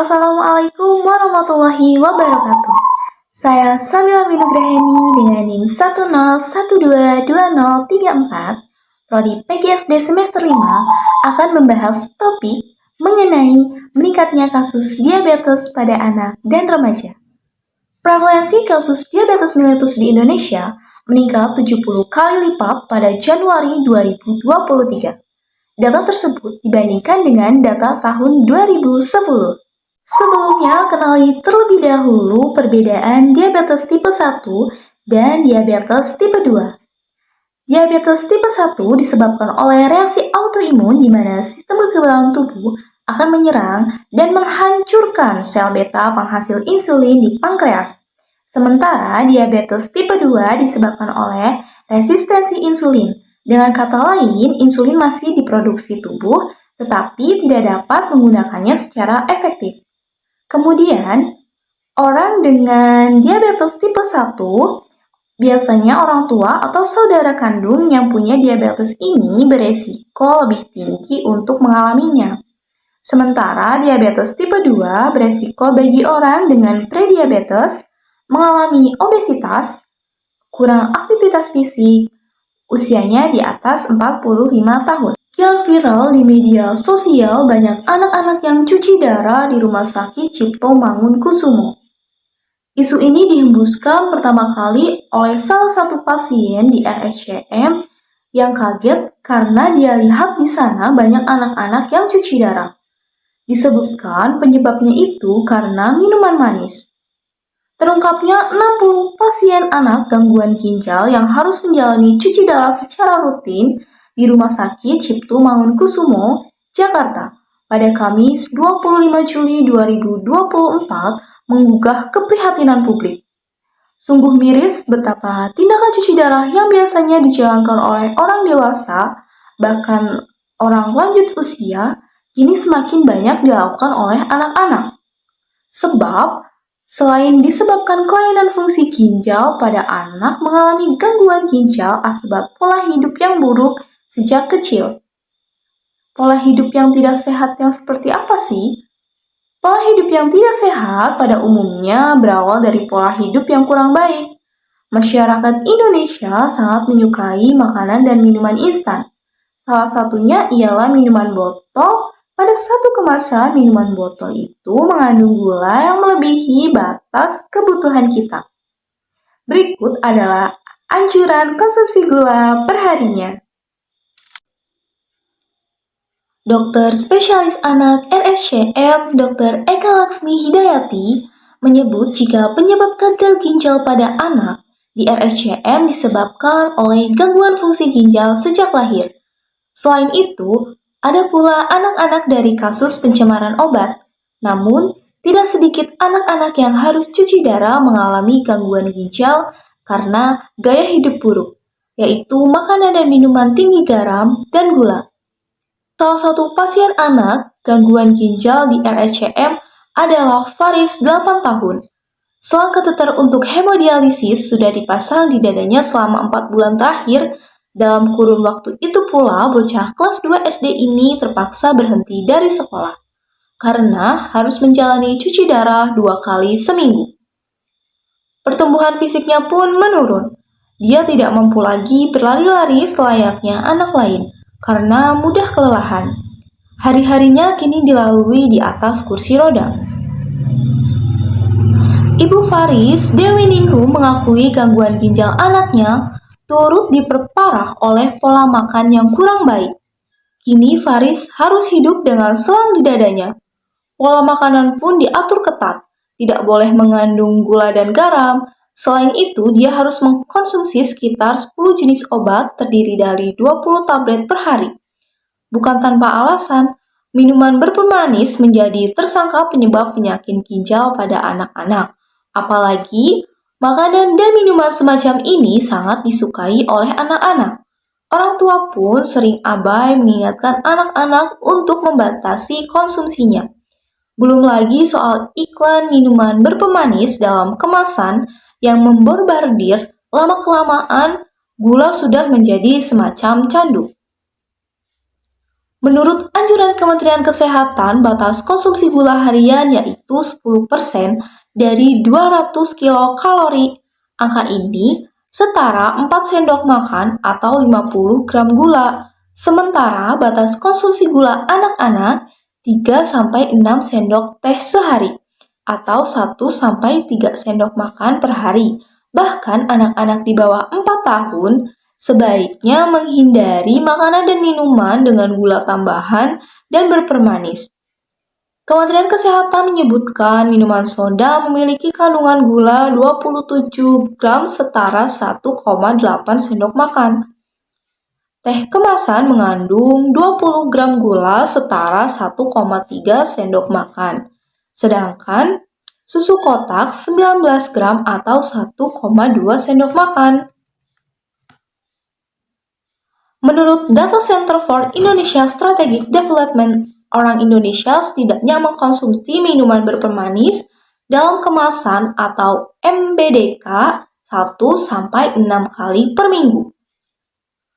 Assalamualaikum warahmatullahi wabarakatuh. Saya Samila Winugraheni dengan NIM 101220034, Prodi PGSD semester 5 akan membahas topik mengenai meningkatnya kasus diabetes pada anak dan remaja. Prevalensi kasus diabetes mellitus di Indonesia meningkat 70 kali lipat pada Januari 2023. Data tersebut dibandingkan dengan data tahun 2010. Sebelumnya, kenali terlebih dahulu perbedaan diabetes tipe 1 dan diabetes tipe 2. Diabetes tipe 1 disebabkan oleh reaksi autoimun di mana sistem kekebalan tubuh akan menyerang dan menghancurkan sel beta penghasil insulin di pankreas. Sementara diabetes tipe 2 disebabkan oleh resistensi insulin. Dengan kata lain, insulin masih diproduksi tubuh tetapi tidak dapat menggunakannya secara efektif. Kemudian, orang dengan diabetes tipe 1 biasanya orang tua atau saudara kandung yang punya diabetes ini beresiko lebih tinggi untuk mengalaminya. Sementara diabetes tipe 2 beresiko bagi orang dengan prediabetes mengalami obesitas, kurang aktivitas fisik, usianya di atas 45 tahun. Yang viral di media sosial banyak anak-anak yang cuci darah di Rumah Sakit Cipto Mangunkusumo. Isu ini dihembuskan pertama kali oleh salah satu pasien di RSCM yang kaget karena dia lihat di sana banyak anak-anak yang cuci darah. Disebutkan penyebabnya itu karena minuman manis. Terungkapnya 60 pasien anak gangguan ginjal yang harus menjalani cuci darah secara rutin di Rumah Sakit Cipto Mangunkusumo, Jakarta, pada Kamis 25 Juli 2024 menggugah keprihatinan publik. Sungguh miris betapa tindakan cuci darah yang biasanya dijalankan oleh orang dewasa, bahkan orang lanjut usia, kini semakin banyak dilakukan oleh anak-anak. Sebab, selain disebabkan kelainan fungsi ginjal pada anak mengalami gangguan ginjal akibat pola hidup yang buruk sejak kecil. Pola hidup yang tidak sehat yang seperti apa sih? Pola hidup yang tidak sehat pada umumnya berawal dari pola hidup yang kurang baik. Masyarakat Indonesia sangat menyukai makanan dan minuman instan. Salah satunya ialah minuman botol. Pada satu kemasan minuman botol itu mengandung gula yang melebihi batas kebutuhan kita. Berikut adalah anjuran konsumsi gula perharinya. Dokter spesialis anak RSCM Dr. Eka Laksmi Hidayati menyebut jika penyebab gagal ginjal pada anak di RSCM disebabkan oleh gangguan fungsi ginjal sejak lahir. Selain itu, ada pula anak-anak dari kasus pencemaran obat. Namun, tidak sedikit anak-anak yang harus cuci darah mengalami gangguan ginjal karena gaya hidup buruk, yaitu makanan dan minuman tinggi garam dan gula. Salah satu pasien anak gangguan ginjal di RSCM adalah Faris 8 tahun. Selang kateter untuk hemodialisis sudah dipasang di dadanya selama 4 bulan terakhir. Dalam kurun waktu itu pula, bocah kelas 2 SD ini terpaksa berhenti dari sekolah karena harus menjalani cuci darah 2 kali seminggu. Pertumbuhan fisiknya pun menurun. Dia tidak mampu lagi berlari-lari selayaknya anak lain karena mudah kelelahan. Hari-harinya kini dilalui di atas kursi roda. Ibu Faris, Dewi Ningrum, mengakui gangguan ginjal anaknya turut diperparah oleh pola makan yang kurang baik. Kini Faris harus hidup dengan selang di dadanya. Pola makanan pun diatur ketat, tidak boleh mengandung gula dan garam. Selain itu, dia harus mengkonsumsi sekitar 10 jenis obat terdiri dari 20 tablet per hari. Bukan tanpa alasan, minuman berpemanis menjadi tersangka penyebab penyakit ginjal pada anak-anak. Apalagi, makanan dan minuman semacam ini sangat disukai oleh anak-anak. Orang tua pun sering abai mengingatkan anak-anak untuk membatasi konsumsinya. Belum lagi soal iklan minuman berpemanis dalam kemasan yang membombardir, lama-kelamaan gula sudah menjadi semacam candu. Menurut anjuran Kementerian Kesehatan, batas konsumsi gula harian yaitu 10% dari 200 kilokalori. Angka ini setara 4 sendok makan atau 50 gram gula. Sementara batas konsumsi gula anak-anak 3-6 sendok teh sehari atau 1-3 sendok makan per hari. Bahkan anak-anak di bawah 4 tahun sebaiknya menghindari makanan dan minuman dengan gula tambahan dan berpermanis. Kementerian Kesehatan menyebutkan minuman soda memiliki kandungan gula 27 gram setara 1,8 sendok makan. Teh kemasan mengandung 20 gram gula setara 1,3 sendok makan. Sedangkan susu kotak 19 gram atau 1,2 sendok makan. Menurut Data Center for Indonesia Strategic Development, orang Indonesia setidaknya mengkonsumsi minuman berpemanis dalam kemasan atau MBDK 1-6 kali per minggu.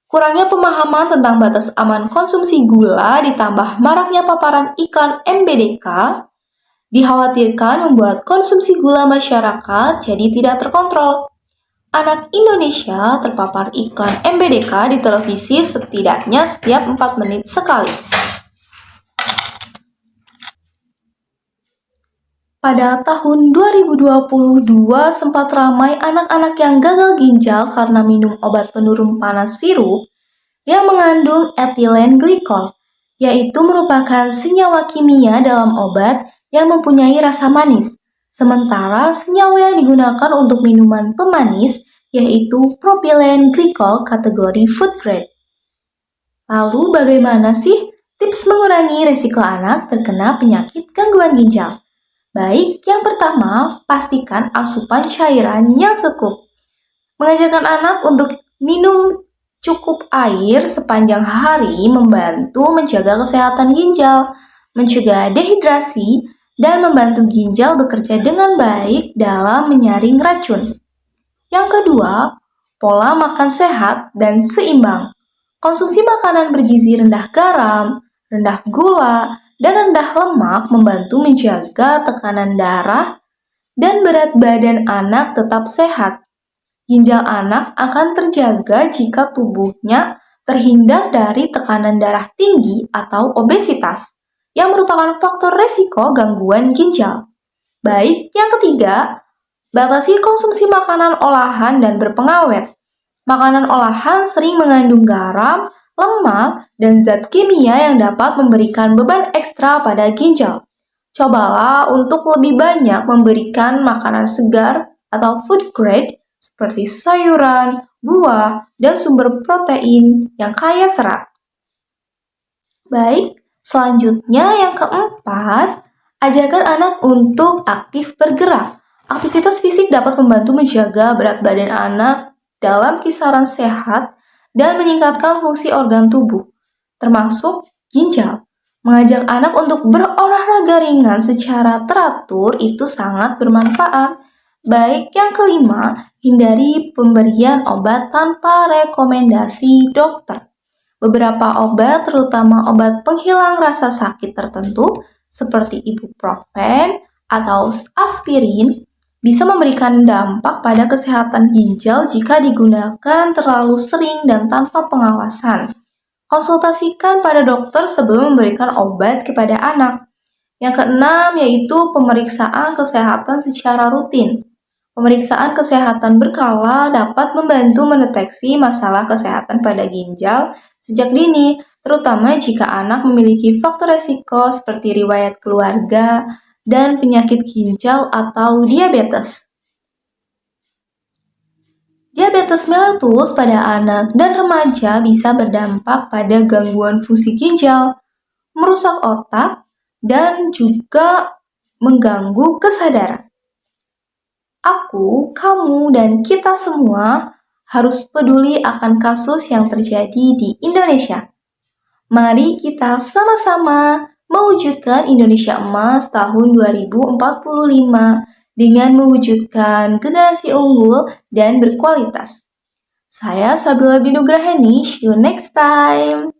Kurangnya pemahaman tentang batas aman konsumsi gula ditambah maraknya paparan iklan MBDK dikhawatirkan membuat konsumsi gula masyarakat jadi tidak terkontrol. Anak Indonesia terpapar iklan MBDK di televisi setidaknya setiap 4 menit sekali. Pada tahun 2022 sempat ramai anak-anak yang gagal ginjal karena minum obat penurun panas sirup yang mengandung etilen glikol, yaitu merupakan senyawa kimia dalam obat yang mempunyai rasa manis. Sementara senyawa yang digunakan untuk minuman pemanis yaitu propilen glikol kategori food grade. Lalu bagaimana sih tips mengurangi risiko anak terkena penyakit gangguan ginjal? Baik, yang pertama, pastikan asupan cairan yang cukup. Mengajarkan anak untuk minum cukup air sepanjang hari membantu menjaga kesehatan ginjal, mencegah dehidrasi, dan membantu ginjal bekerja dengan baik dalam menyaring racun. Yang kedua, pola makan sehat dan seimbang. Konsumsi makanan bergizi rendah garam, rendah gula, dan rendah lemak membantu menjaga tekanan darah dan berat badan anak tetap sehat. Ginjal anak akan terjaga jika tubuhnya terhindar dari tekanan darah tinggi atau obesitas, yang merupakan faktor resiko gangguan ginjal. Baik, yang ketiga, batasi konsumsi makanan olahan dan berpengawet. Makanan olahan sering mengandung garam, lemak, dan zat kimia yang dapat memberikan beban ekstra pada ginjal. Cobalah untuk lebih banyak memberikan makanan segar atau food grade seperti sayuran, buah, dan sumber protein yang kaya serat. Baik, selanjutnya yang keempat, ajarkan anak untuk aktif bergerak. Aktivitas fisik dapat membantu menjaga berat badan anak dalam kisaran sehat dan meningkatkan fungsi organ tubuh, termasuk ginjal. Mengajak anak untuk berolahraga ringan secara teratur itu sangat bermanfaat. Baik, yang kelima, hindari pemberian obat tanpa rekomendasi dokter. Beberapa obat, terutama obat penghilang rasa sakit tertentu, seperti ibuprofen atau aspirin, bisa memberikan dampak pada kesehatan ginjal jika digunakan terlalu sering dan tanpa pengawasan. Konsultasikan pada dokter sebelum memberikan obat kepada anak. Yang keenam yaitu pemeriksaan kesehatan secara rutin. Pemeriksaan kesehatan berkala dapat membantu mendeteksi masalah kesehatan pada ginjal sejak dini, terutama jika anak memiliki faktor resiko seperti riwayat keluarga dan penyakit ginjal atau diabetes. Diabetes mellitus pada anak dan remaja bisa berdampak pada gangguan fungsi ginjal, merusak otak, dan juga mengganggu kesadaran. Aku, kamu, dan kita semua harus peduli akan kasus yang terjadi di Indonesia. Mari kita sama-sama mewujudkan Indonesia Emas tahun 2045 dengan mewujudkan generasi unggul dan berkualitas. Saya Sabila Binugraheni, see you next time.